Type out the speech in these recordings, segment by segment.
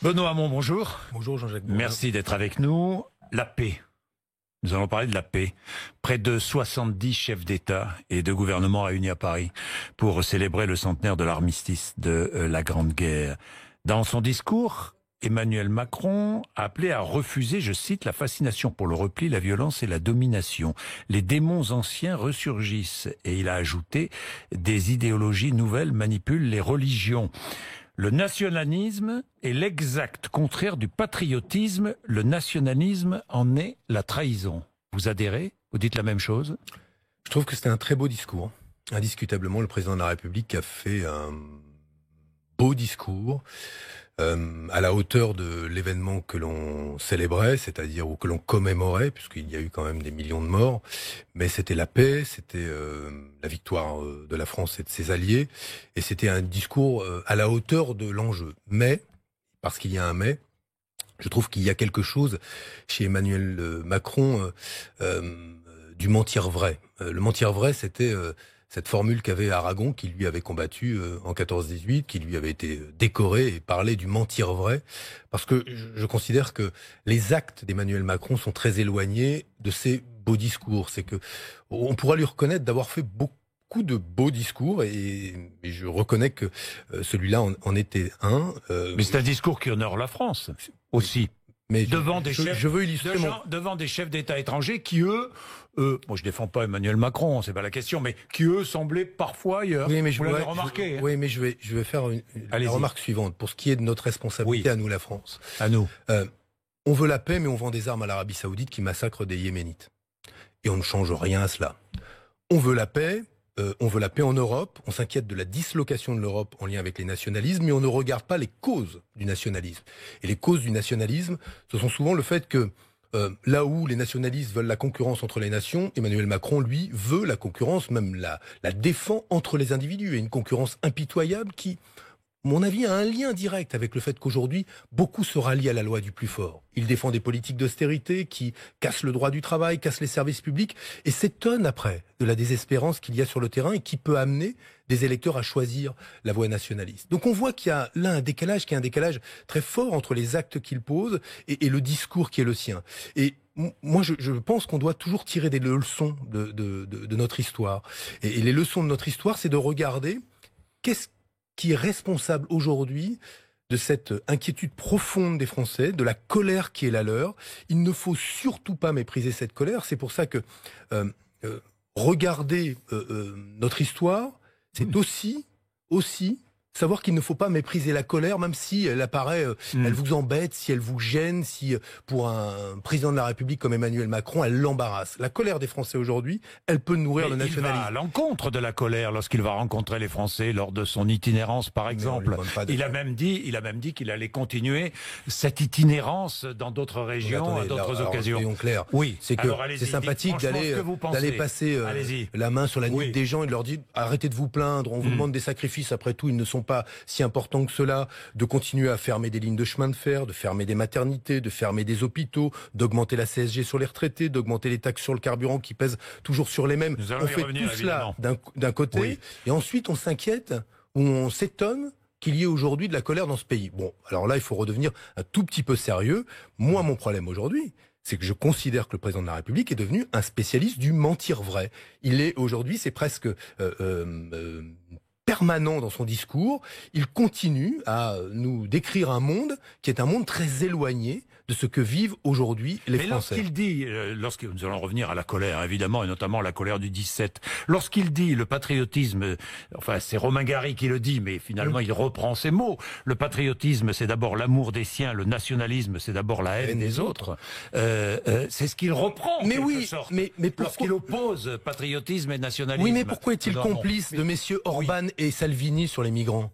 Benoît Hamon, bonjour. Bonjour Jean-Jacques Bourdin. Merci d'être avec nous. La paix. Nous allons parler de la paix. Près de 70 chefs d'État et de gouvernement réunis à Paris pour célébrer le centenaire de l'armistice de la Grande Guerre. Dans son discours, Emmanuel Macron a appelé à refuser, je cite, la fascination pour le repli, la violence et la domination. Les démons anciens ressurgissent. Et il a ajouté, des idéologies nouvelles manipulent les religions. Le nationalisme est l'exact contraire du patriotisme. Le nationalisme en est la trahison. Vous adhérez? Vous dites la même chose? Je trouve que c'était un très beau discours. Indiscutablement, le président de la République a fait un beau discours à la hauteur de l'événement que l'on célébrait, c'est-à-dire ou que l'on commémorait, puisqu'il y a eu quand même des millions de morts. Mais c'était la paix, c'était la victoire de la France et de ses alliés, et c'était un discours à la hauteur de l'enjeu. Mais, parce qu'il y a un mais, je trouve qu'il y a quelque chose chez Emmanuel Macron du mentir vrai. Le mentir vrai, c'était cette formule qu'avait Aragon, qui lui avait combattu en 14-18, qui lui avait été décoré et parlait du mentir vrai. Parce que je considère que les actes d'Emmanuel Macron sont très éloignés de ces beaux discours. C'est que on pourra lui reconnaître d'avoir fait beaucoup de beaux discours et je reconnais que celui-là en était un. Mais c'est un discours qui honore la France aussi. Mais devant des chefs, je veux illustrer devant des chefs d'État étrangers qui, eux, moi je défends pas Emmanuel Macron, c'est pas la question, mais qui, eux, semblaient parfois ailleurs. Oui, mais vous l'avez remarqué. Oui, mais je vais faire la remarque suivante. Pour ce qui est de notre responsabilité à nous, la France. À nous. On veut la paix, mais on vend des armes à l'Arabie Saoudite qui massacre des Yéménites. Et on ne change rien à cela. On veut la paix. On veut la paix en Europe, on s'inquiète de la dislocation de l'Europe en lien avec les nationalismes, mais on ne regarde pas les causes du nationalisme. Et les causes du nationalisme, ce sont souvent le fait que là où les nationalistes veulent la concurrence entre les nations, Emmanuel Macron, lui, veut la concurrence, même la défend entre les individus, et une concurrence impitoyable qui, à mon avis, a un lien direct avec le fait qu'aujourd'hui, beaucoup se rallient à la loi du plus fort. Il défend des politiques d'austérité qui cassent le droit du travail, cassent les services publics, et s'étonne après de la désespérance qu'il y a sur le terrain et qui peut amener des électeurs à choisir la voie nationaliste. Donc on voit qu'il y a là un décalage, qui est un décalage très fort entre les actes qu'il pose et le discours qui est le sien. Et moi, je pense qu'on doit toujours tirer des leçons de notre histoire. Et les leçons de notre histoire, c'est de regarder qu'est-ce qui est responsable aujourd'hui de cette inquiétude profonde des Français, de la colère qui est la leur. Il ne faut surtout pas mépriser cette colère. C'est pour ça que regarder notre histoire, c'est aussi savoir qu'il ne faut pas mépriser la colère, même si elle apparaît, elle vous embête, si elle vous gêne, si pour un président de la République comme Emmanuel Macron, elle l'embarrasse. La colère des Français aujourd'hui, elle peut nourrir le nationalisme. Il va à l'encontre de la colère lorsqu'il va rencontrer les Français lors de son itinérance, par exemple. Il a même dit qu'il allait continuer cette itinérance dans d'autres régions, à d'autres occasions. Soyons clairs. Oui, c'est que c'est sympathique d'aller passer la main sur la nuque des gens et de leur dire arrêtez de vous plaindre, on vous demande des sacrifices, après tout, ils ne sont pas si important que cela, de continuer à fermer des lignes de chemin de fer, de fermer des maternités, de fermer des hôpitaux, d'augmenter la CSG sur les retraités, d'augmenter les taxes sur le carburant qui pèsent toujours toujours les mêmes. On fait tout cela d'un côté, et ensuite on s'inquiète ou on s'étonne qu'il y ait aujourd'hui de la colère dans ce pays. Bon, alors là, il faut redevenir un tout petit peu sérieux. Moi, mon problème aujourd'hui, c'est que je considère que le président de la République est devenu un spécialiste du mentir vrai. Il est aujourd'hui, c'est presque permanent dans son discours. Il continue à nous décrire un monde qui est un monde très éloigné de ce que vivent aujourd'hui les Français. Mais lorsqu'il dit, nous allons revenir à la colère, évidemment, et notamment à la colère du 17, lorsqu'il dit le patriotisme, enfin c'est Romain Gary qui le dit, mais finalement il reprend ses mots, le patriotisme c'est d'abord l'amour des siens, le nationalisme c'est d'abord la haine des autres, c'est ce qu'il reprend en quelque sorte, mais lorsqu'il oppose patriotisme et nationalisme. Oui, mais pourquoi est-il complice de messieurs Orban et Salvini sur les migrants?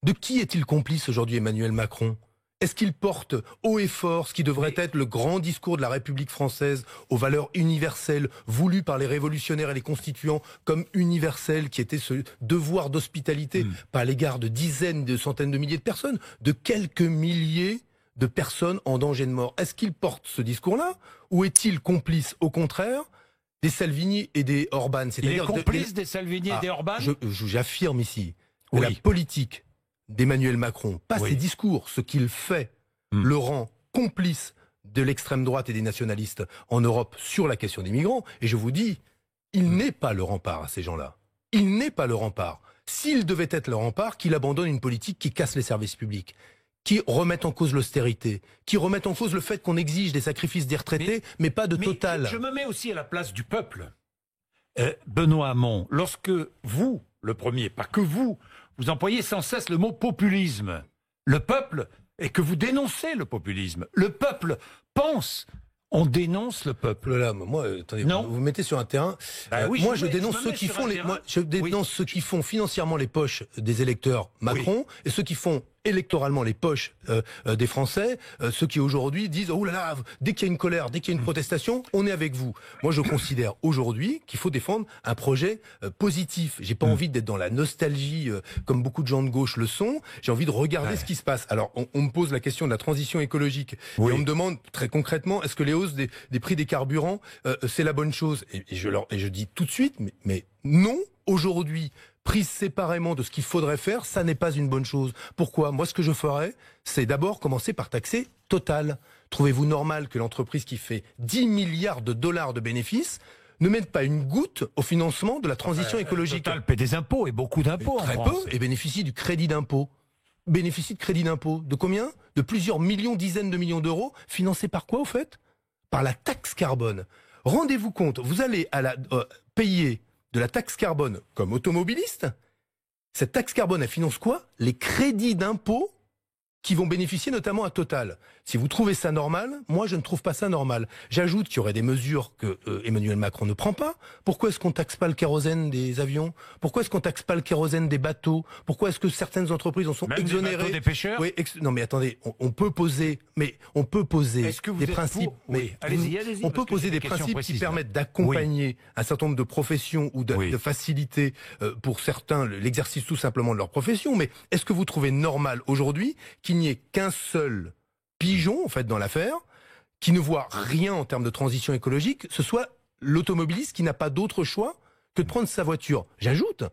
De qui est-il complice aujourd'hui Emmanuel Macron? Est-ce qu'il porte haut et fort ce qui devrait être le grand discours de la République française aux valeurs universelles voulues par les révolutionnaires et les constituants comme universelles, qui était ce devoir d'hospitalité pas à l'égard de dizaines, de centaines de milliers de personnes, de quelques milliers de personnes en danger de mort? Est-ce qu'il porte ce discours-là ou est-il complice, au contraire, des Salvini et des Orban? Il est complice des Salvini et des Orban? J'affirme ici que la politique d'Emmanuel Macron, pas ses discours, ce qu'il fait, le rend complice de l'extrême droite et des nationalistes en Europe sur la question des migrants. Et je vous dis, il n'est pas le rempart à ces gens-là. Il n'est pas le rempart. S'il devait être le rempart, qu'il abandonne une politique qui casse les services publics, qui remette en cause l'austérité, qui remette en cause le fait qu'on exige des sacrifices des retraités, mais pas de Total. Je me mets aussi à la place du peuple. Benoît Hamon, lorsque vous, le premier, pas que vous employez sans cesse le mot populisme, le peuple, et que vous dénoncez le populisme, le peuple pense, on dénonce le peuple. Là, moi, attendez, vous vous mettez sur un terrain. Moi, je dénonce ceux qui font ceux qui font financièrement les poches des électeurs Macron et ceux qui font électoralement les poches des Français, ceux qui aujourd'hui disent oh là là, dès qu'il y a une colère, dès qu'il y a une protestation, on est avec vous. Moi, je considère aujourd'hui qu'il faut défendre un projet positif. J'ai pas envie d'être dans la nostalgie comme beaucoup de gens de gauche le sont. J'ai envie de regarder ce qui se passe. Alors, on me pose la question de la transition écologique et on me demande très concrètement est-ce que les hausses des prix des carburants c'est la bonne chose et je dis tout de suite mais non. Aujourd'hui, prise séparément de ce qu'il faudrait faire, ça n'est pas une bonne chose. Pourquoi? Moi, ce que je ferais, c'est d'abord commencer par taxer Total. Trouvez-vous normal que l'entreprise qui fait 10 milliards de dollars de bénéfices ne mette pas une goutte au financement de la transition écologique? Total paie des impôts, et beaucoup d'impôts en France. Très peu, et bénéficie du crédit d'impôt. Bénéficie de crédit d'impôt. De combien? De plusieurs millions, dizaines de millions d'euros. Financés par quoi, au fait? Par la taxe carbone. Rendez-vous compte, vous allez payer de la taxe carbone comme automobiliste. Cette taxe carbone, elle finance quoi? Les crédits d'impôt qui vont bénéficier notamment à Total. Si vous trouvez ça normal, moi je ne trouve pas ça normal. J'ajoute qu'il y aurait des mesures que Emmanuel Macron ne prend pas. Pourquoi est-ce qu'on taxe pas le kérosène des avions? Pourquoi est-ce qu'on taxe pas le kérosène des bateaux? Pourquoi est-ce que certaines entreprises en sont exonérées? Des bateaux des pêcheurs? Oui, non mais attendez, on peut poser des principes. Allez-y, on peut poser des principes qui permettent d'accompagner un certain nombre de professions ou de faciliter pour certains l'exercice tout simplement de leur profession. Mais est-ce que vous trouvez normal aujourd'hui qu'il n'y ait qu'un seul pigeon, en fait, dans l'affaire, qui ne voit rien en termes de transition écologique, ce soit l'automobiliste qui n'a pas d'autre choix que de prendre sa voiture? J'ajoute,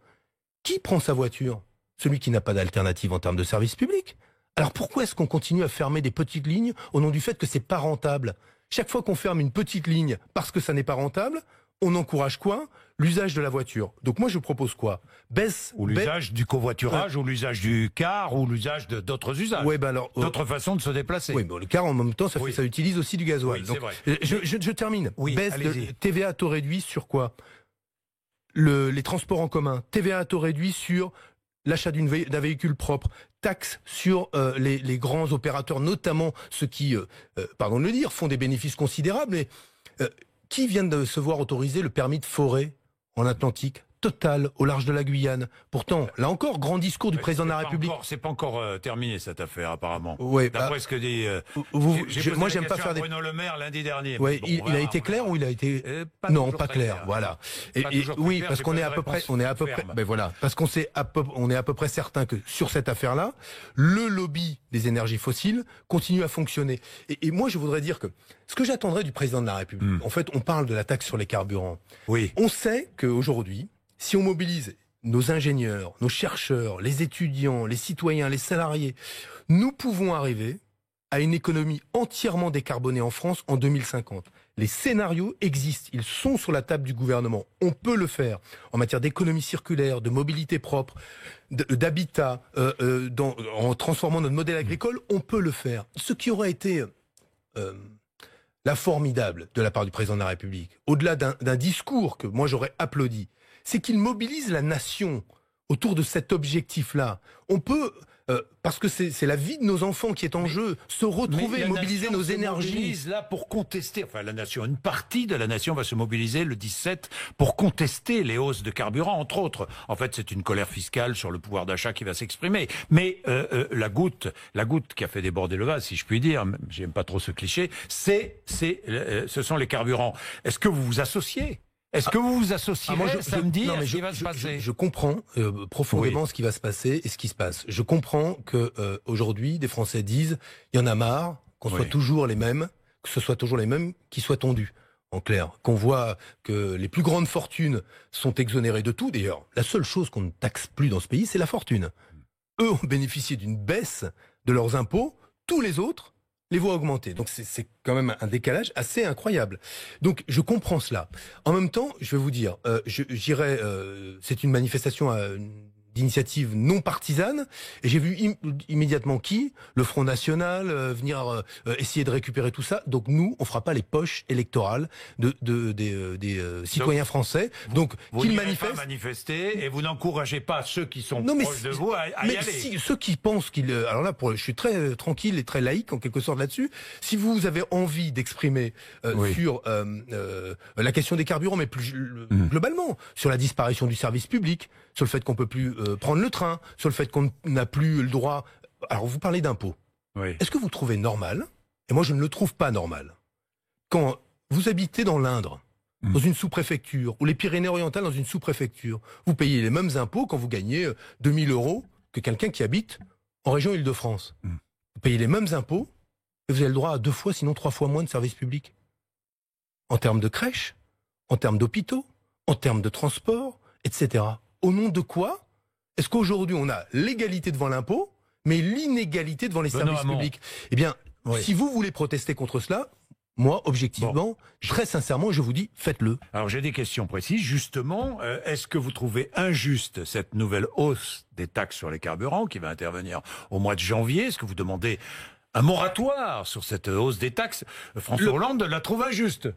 qui prend sa voiture? Celui qui n'a pas d'alternative en termes de service public. Alors pourquoi est-ce qu'on continue à fermer des petites lignes au nom du fait que c'est pas rentable? Chaque fois qu'on ferme une petite ligne parce que ça n'est pas rentable, on encourage quoi? L'usage de la voiture. Donc moi je propose quoi? Ou l'usage du covoiturage, ou l'usage du car, ou l'usage d'autres usages. D'autres façons de se déplacer. Oui, mais le car en même temps, ça utilise aussi du gasoil. Oui, donc, vrai. Je termine. Oui, baisse de TVA à taux réduit sur quoi? Les transports en commun. TVA à taux réduit sur l'achat d'un véhicule propre. Taxe sur les grands opérateurs, notamment ceux qui, pardon de le dire, font des bénéfices considérables. Mais qui vient de se voir autoriser le permis de forêt en Atlantique? Total, au large de la Guyane. Pourtant, là encore, grand discours du président de la République. C'est pas encore terminé cette affaire, apparemment. Ouais, d'après ce que dit. Moi, j'aime pas faire des. Bruno Le Maire lundi dernier. Ouais, il a été clair ou il a été non, pas clair. Voilà. Oui, parce qu'on est à peu près, ben voilà, parce on est à peu près certain que sur cette affaire-là, le lobby des énergies fossiles continue à fonctionner. Et moi, je voudrais dire que ce que j'attendrais du président de la République, en fait, on parle de la taxe sur les carburants. Oui. On sait qu'aujourd'hui, si on mobilise nos ingénieurs, nos chercheurs, les étudiants, les citoyens, les salariés, nous pouvons arriver à une économie entièrement décarbonée en France en 2050. Les scénarios existent, ils sont sur la table du gouvernement. On peut le faire en matière d'économie circulaire, de mobilité propre, d'habitat, en transformant notre modèle agricole, on peut le faire. Ce qui aurait été la formidable de la part du président de la République, au-delà d'un discours que moi j'aurais applaudi, c'est qu'il mobilise la nation autour de cet objectif-là. On peut, parce que c'est la vie de nos enfants qui est en jeu, se retrouver et mobiliser nos énergies. Mobilise là pour contester, enfin la nation, une partie de la nation va se mobiliser le 17 pour contester les hausses de carburant, entre autres. En fait, c'est une colère fiscale sur le pouvoir d'achat qui va s'exprimer. Mais la goutte qui a fait déborder le vase, si je puis dire, j'aime pas trop ce cliché, ce sont les carburants. Est-ce que vous vous associez? Est-ce que vous vous associez samedi à ce qui va se passer? Je comprends profondément ce qui va se passer et ce qui se passe. Je comprends que aujourd'hui, des Français disent il y en a marre qu'on soit toujours les mêmes, que ce soit toujours les mêmes qui soient tondus. En clair, qu'on voit que les plus grandes fortunes sont exonérées de tout. D'ailleurs, la seule chose qu'on ne taxe plus dans ce pays, c'est la fortune. eux ont bénéficié d'une baisse de leurs impôts, tous les autres les voient augmenter. Donc c'est quand même un décalage assez incroyable. Donc je comprends cela. En même temps, je vais vous dire, j'irai, c'est une manifestation d'initiative non partisane, et j'ai vu immédiatement le Front National, venir essayer de récupérer tout ça. Donc nous, on fera pas les poches électorales des citoyens français. Donc qu'ils manifestent. Pas manifester, et vous n'encouragez pas ceux qui sont proches de vous à y aller. Ceux qui pensent alors là, je suis très tranquille et très laïque en quelque sorte là-dessus. Si vous avez envie d'exprimer sur la question des carburants, mais plus globalement sur la disparition du service public, sur le fait qu'on peut plus prendre le train, sur le fait qu'on n'a plus le droit. Alors vous parlez d'impôts. Oui. Est-ce que vous trouvez normal, et moi je ne le trouve pas normal, quand vous habitez dans l'Indre, dans une sous-préfecture, ou les Pyrénées-Orientales dans une sous-préfecture, vous payez les mêmes impôts quand vous gagnez 2000 € que quelqu'un qui habite en région Île-de-France. Vous payez les mêmes impôts, et vous avez le droit à 2 fois, sinon 3 fois moins de services publics. En termes de crèches, en termes d'hôpitaux, en termes de transport, etc. Au nom de quoi est-ce qu'aujourd'hui on a l'égalité devant l'impôt, mais l'inégalité devant les services publics? Eh bien, si vous voulez protester contre cela, moi, objectivement, très sincèrement, je vous dis, faites-le. Alors j'ai des questions précises. Justement, est-ce que vous trouvez injuste cette nouvelle hausse des taxes sur les carburants qui va intervenir au mois de janvier? Est-ce que vous demandez un moratoire sur cette hausse des taxes? François Hollande la trouve injuste.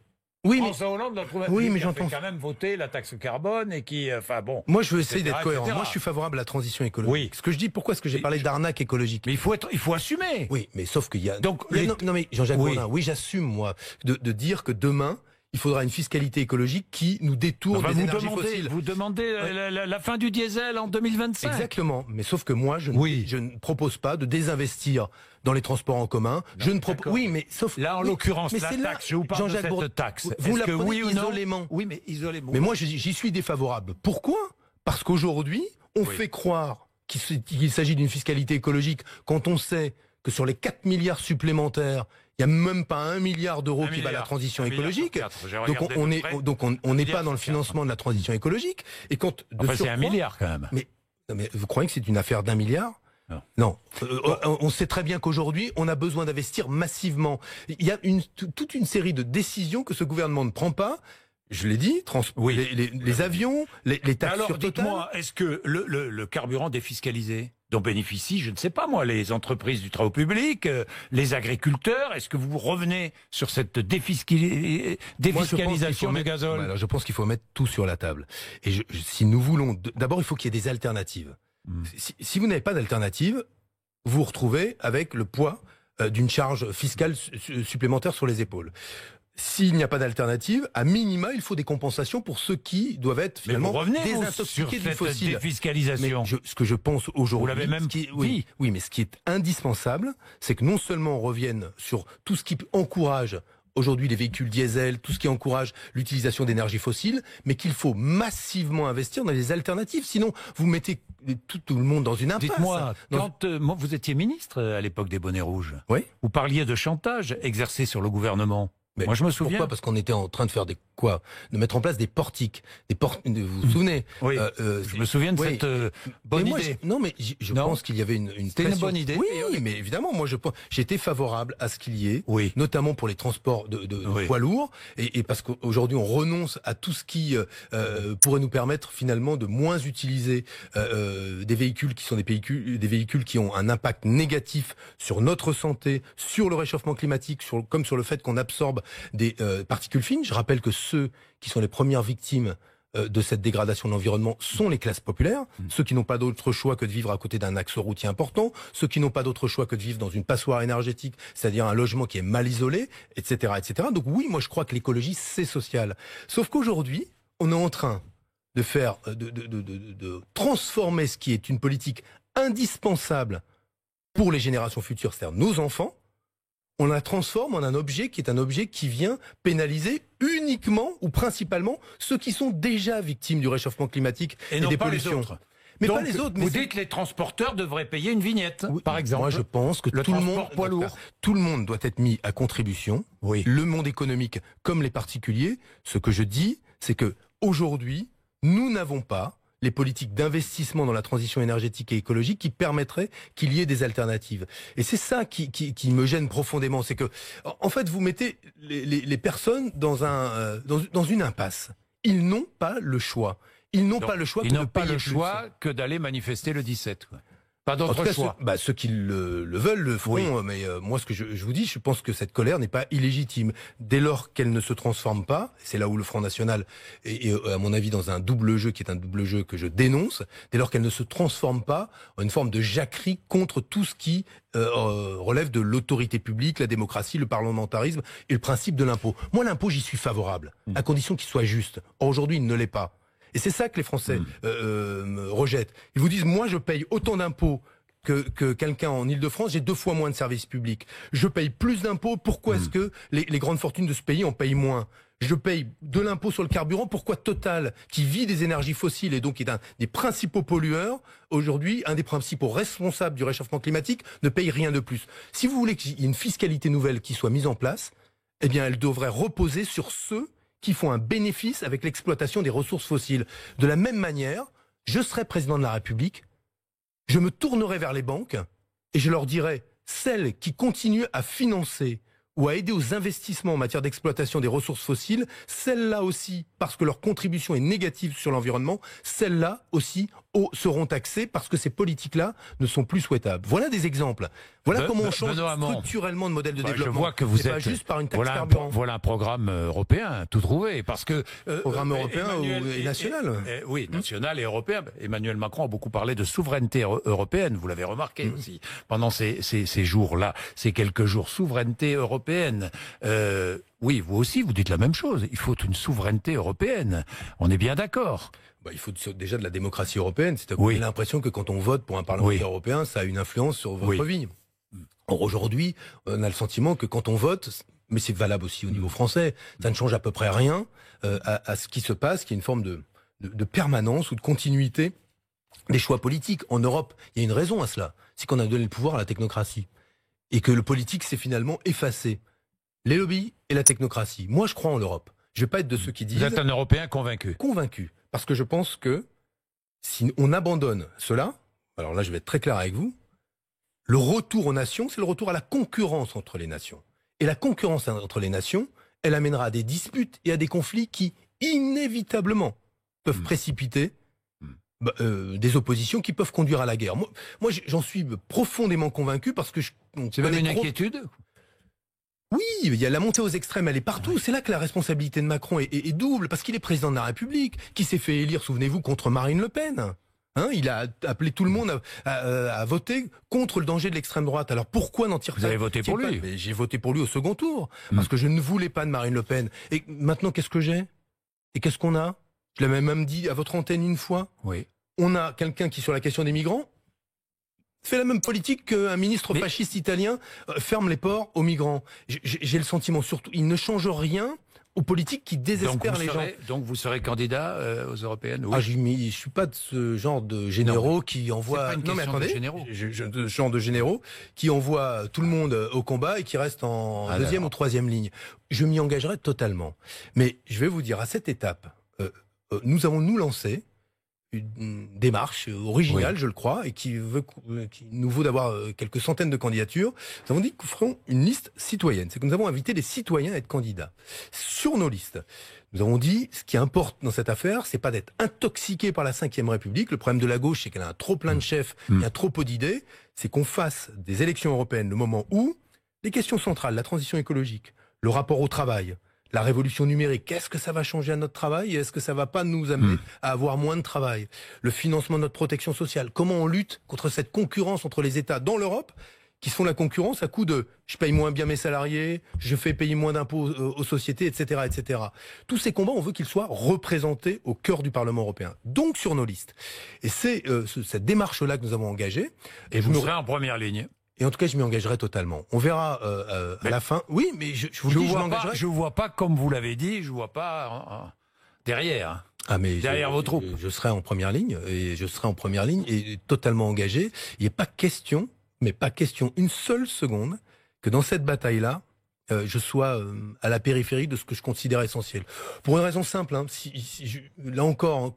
Oui, François Hollande la trouve injuste. Oui, mais j'entends quand même voter la taxe carbone et qui, enfin bon. Moi, je veux essayer d'être cohérent. Moi, je suis favorable à la transition écologique. Oui. Ce que je dis, pourquoi est-ce que j'ai parlé d'arnaque écologique? Mais il faut assumer. Oui, mais sauf qu'il y a. Donc, non, mais Jean-Jacques Bourdin, oui, j'assume moi de dire que demain, il faudra une fiscalité écologique qui nous détourne des énergies fossiles. Vous demandez la fin du diesel en 2025. Exactement. Mais sauf que moi, je ne propose pas de désinvestir dans les transports en commun. Je ne propose. Oui, mais sauf. Là, en l'occurrence, la taxe, je vous parle de cette taxe. Vous la prenez isolément. Oui, mais isolément. Mais moi, j'y suis défavorable. Pourquoi? Parce qu'aujourd'hui, on fait croire qu'il s'agit d'une fiscalité écologique quand on sait que sur les 4 milliards supplémentaires, il n'y a même pas 1 milliard d'euros qui va à la transition écologique. Donc on n'est pas dans le financement de la transition écologique. Et quand c'est 1 milliard quand même. Mais vous croyez que c'est une affaire d'1 milliard? Non. On sait très bien qu'aujourd'hui, on a besoin d'investir massivement. Il y a toute une série de décisions que ce gouvernement ne prend pas. Je l'ai dit, les avions, les taxes sur Total. Alors, dites-moi, est-ce que le carburant défiscalisé dont bénéficient, je ne sais pas moi, les entreprises du travail public, les agriculteurs, est-ce que vous revenez sur cette défiscalisation du gazole? Alors, je pense qu'il faut mettre tout sur la table. Et si nous voulons... D'abord, il faut qu'il y ait des alternatives. Si vous n'avez pas d'alternative, vous vous retrouvez avec le poids d'une charge fiscale supplémentaire sur les épaules. S'il n'y a pas d'alternative, à minima, il faut des compensations pour ceux qui doivent être finalement désintoxiqués du fossile. Défiscalisation. Mais ce que je pense aujourd'hui, vous l'avez même dit. Oui, mais ce qui est indispensable, c'est que non seulement on revienne sur tout ce qui encourage aujourd'hui les véhicules diesel, tout ce qui encourage l'utilisation d'énergie fossile, mais qu'il faut massivement investir dans les alternatives. Sinon, vous mettez tout le monde dans une impasse. Dites-moi, quand vous étiez ministre à l'époque des bonnets rouges, vous parliez de chantage exercé sur le gouvernement. Mais moi, je me souviens. Pourquoi? Parce qu'on était en train de faire de mettre en place des portiques. Vous vous souvenez? Oui. Je me souviens de cette bonne idée. Je pense qu'il y avait une C'était une bonne idée. Oui, mais évidemment, moi, j'étais favorable à ce qu'il y ait, notamment pour les transports de poids lourds, et parce qu'aujourd'hui, on renonce à tout ce qui pourrait nous permettre finalement de moins utiliser des véhicules qui sont des véhicules qui ont un impact négatif sur notre santé, sur le réchauffement climatique, comme sur le fait qu'on absorbe des particules fines. Je rappelle que ceux qui sont les premières victimes de cette dégradation de l'environnement sont les classes populaires, ceux qui n'ont pas d'autre choix que de vivre à côté d'un axe routier important, ceux qui n'ont pas d'autre choix que de vivre dans une passoire énergétique, c'est-à-dire un logement qui est mal isolé, etc., etc. Donc oui, moi je crois que l'écologie c'est social. Sauf qu'aujourd'hui, on est en train de faire, de transformer ce qui est une politique indispensable pour les générations futures, c'est-à-dire nos enfants. On la transforme en un objet qui est un objet qui vient pénaliser uniquement ou principalement ceux qui sont déjà victimes du réchauffement climatique et des pollutions. Mais donc, pas les autres. Vous dites que les transporteurs devraient payer une vignette, par exemple. Moi, je pense que tout le monde doit être mis à contribution. Le monde économique comme les particuliers. Ce que je dis, c'est que aujourd'hui, nous n'avons pas les politiques d'investissement dans la transition énergétique et écologique qui permettraient qu'il y ait des alternatives. Et c'est ça qui me gêne profondément, c'est que, en fait, vous mettez les personnes dans une impasse. Ils n'ont pas le choix. Ils n'ont pas le choix que d'aller manifester le 17, quoi. Pas d'autre choix. Ceux qui le veulent le feront, mais moi, ce que je vous dis, je pense que cette colère n'est pas illégitime. Dès lors qu'elle ne se transforme pas, c'est là où le Front National est, à mon avis, dans un double jeu qui est un double jeu que je dénonce, dès lors qu'elle ne se transforme pas en une forme de jacquerie contre tout ce qui relève de l'autorité publique, la démocratie, le parlementarisme et le principe de l'impôt. Moi, l'impôt, j'y suis favorable, à condition qu'il soit juste. Or, aujourd'hui, il ne l'est pas. Et c'est ça que les Français rejettent. Ils vous disent, moi je paye autant d'impôts que quelqu'un en Ile-de-France, j'ai 2 fois moins de services publics. Je paye plus d'impôts, pourquoi est-ce que les grandes fortunes de ce pays en payent moins? Je paye de l'impôt sur le carburant, pourquoi Total, qui vit des énergies fossiles et donc est un des principaux pollueurs, aujourd'hui, un des principaux responsables du réchauffement climatique, ne paye rien de plus? Si vous voulez qu'il y ait une fiscalité nouvelle qui soit mise en place, eh bien elle devrait reposer sur ceux qui font un bénéfice avec l'exploitation des ressources fossiles. De la même manière, je serai président de la République, je me tournerai vers les banques et je leur dirai, celles qui continuent à financer ou à aider aux investissements en matière d'exploitation des ressources fossiles, celles-là aussi, parce que leur contribution est négative sur l'environnement, celles-là aussi seront taxées parce que ces politiques-là ne sont plus souhaitables. Voilà des exemples. Voilà comment on change structurellement de modèle de développement. Je vois que vous êtes pas juste par une taxe carburant. Voilà un programme européen tout trouvé, parce que programme européen et national. Oui, national et européen. Emmanuel Macron a beaucoup parlé de souveraineté européenne. Vous l'avez remarqué aussi pendant ces jours-là, ces quelques jours, souveraineté européenne. Oui, vous aussi, vous dites la même chose. Il faut une souveraineté européenne. On est bien d'accord. Il faut déjà de la démocratie européenne. C'est-à-dire qu'on a l'impression que quand on vote pour un parlementaire européen, ça a une influence sur votre vie. Or, aujourd'hui, on a le sentiment que quand on vote, mais c'est valable aussi au niveau français, ça ne change à peu près rien à ce qui se passe, qui est une forme de permanence ou de continuité des choix politiques. En Europe, il y a une raison à cela. C'est qu'on a donné le pouvoir à la technocratie. Et que le politique s'est finalement effacé. Les lobbies et la technocratie. Moi, je crois en l'Europe. Je ne vais pas être de ceux qui disent... Vous êtes un Européen convaincu. Convaincu. Parce que je pense que si on abandonne cela, alors là je vais être très clair avec vous, le retour aux nations, c'est le retour à la concurrence entre les nations. Et la concurrence entre les nations, elle amènera à des disputes et à des conflits qui, inévitablement, peuvent précipiter des oppositions qui peuvent conduire à la guerre. Moi j'en suis profondément convaincu parce que... C'est même une inquiétude ? Oui, il y a la montée aux extrêmes, elle est partout. Oui. C'est là que la responsabilité de Macron est double, parce qu'il est président de la République, qui s'est fait élire, souvenez-vous, contre Marine Le Pen. Il a appelé tout le monde à voter contre le danger de l'extrême droite. Alors pourquoi n'en tire pas? Vous avez voté pour lui? J'ai voté pour lui au second tour, parce que je ne voulais pas de Marine Le Pen. Et maintenant, qu'est-ce que j'ai? Et qu'est-ce qu'on a? Je l'avais même dit à votre antenne une fois. Oui. On a quelqu'un qui, sur la question des migrants, fait la même politique qu'un ministre fasciste italien ferme les ports aux migrants. J'ai le sentiment, surtout, il ne change rien aux politiques qui désespèrent les gens. Donc vous serez candidat aux européennes? Oui. Je suis pas de ce genre de généraux qui envoient... Non mais attendez, ce genre de généraux qui envoient tout le monde au combat et qui restent en deuxième ou troisième ligne. Je m'y engagerai totalement. Mais je vais vous dire, à cette étape, nous avons lancé une démarche originale, je le crois, et qui nous vaut d'avoir quelques centaines de candidatures. Nous avons dit que nous ferons une liste citoyenne. C'est que nous avons invité des citoyens à être candidats. Sur nos listes, nous avons dit, ce qui importe dans cette affaire, c'est pas d'être intoxiqué par la Ve République. Le problème de la gauche, c'est qu'elle a un trop plein de chefs, il y a trop peu d'idées. C'est qu'on fasse des élections européennes le moment où les questions centrales, la transition écologique, le rapport au travail, la révolution numérique, qu'est-ce que ça va changer à notre travail et est-ce que ça va pas nous amener à avoir moins de travail? Le financement de notre protection sociale, comment on lutte contre cette concurrence entre les États dans l'Europe qui se font la concurrence à coup de je paye moins bien mes salariés, je fais payer moins d'impôts aux sociétés, etc., etc. Tous ces combats, on veut qu'ils soient représentés au cœur du Parlement européen, donc sur nos listes. Et c'est cette démarche-là que nous avons engagée. Et vous serez en première ligne. Et en tout cas, je m'y engagerai totalement. On verra à la fin. Oui, mais je vous le dis, je m'engagerai. Je ne vois pas, comme vous l'avez dit, je ne vois pas derrière. Derrière vos troupes. Je serai en première ligne, et totalement engagé. Il n'est pas question, une seule seconde, que dans cette bataille-là, je sois à la périphérie de ce que je considère essentiel. Pour une raison simple, là encore,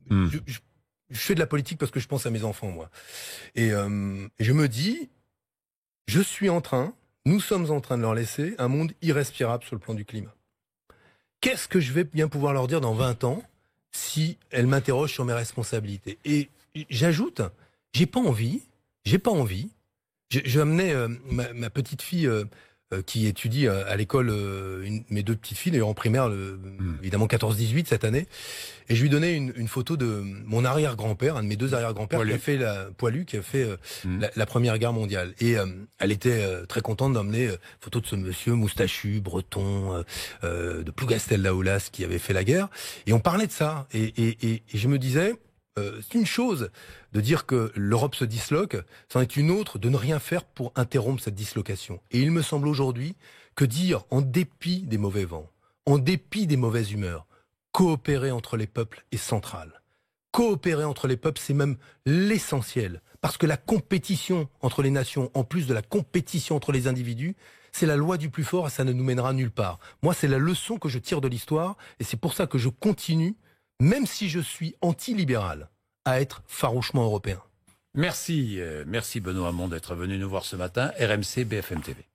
Je fais de la politique parce que je pense à mes enfants, moi. Et je me dis, nous sommes en train de leur laisser un monde irrespirable sur le plan du climat. Qu'est-ce que je vais bien pouvoir leur dire dans 20 ans si elles m'interrogent sur mes responsabilités? Et j'ajoute, j'ai pas envie. Je amenais ma petite fille qui étudie à l'école, mes deux petites filles, d'ailleurs en primaire, évidemment 14-18 cette année, et je lui donnais une photo de mon arrière-grand-père, un de mes deux arrière-grands-pères, qui a fait la Première Guerre mondiale. Et elle était très contente d'emmener photo de ce monsieur moustachu, breton, de Plougastel-Daoulas, qui avait fait la guerre. Et on parlait de ça. Et je me disais, c'est une chose de dire que l'Europe se disloque, c'en est une autre de ne rien faire pour interrompre cette dislocation. Et il me semble aujourd'hui que dire, en dépit des mauvais vents, en dépit des mauvaises humeurs, coopérer entre les peuples est central. Coopérer entre les peuples, c'est même l'essentiel. Parce que la compétition entre les nations, en plus de la compétition entre les individus, c'est la loi du plus fort et ça ne nous mènera nulle part. Moi, c'est la leçon que je tire de l'histoire et c'est pour ça que je continue, même si je suis anti-libéral, à être farouchement européen. Merci Benoît Hamon d'être venu nous voir ce matin. RMC BFM TV.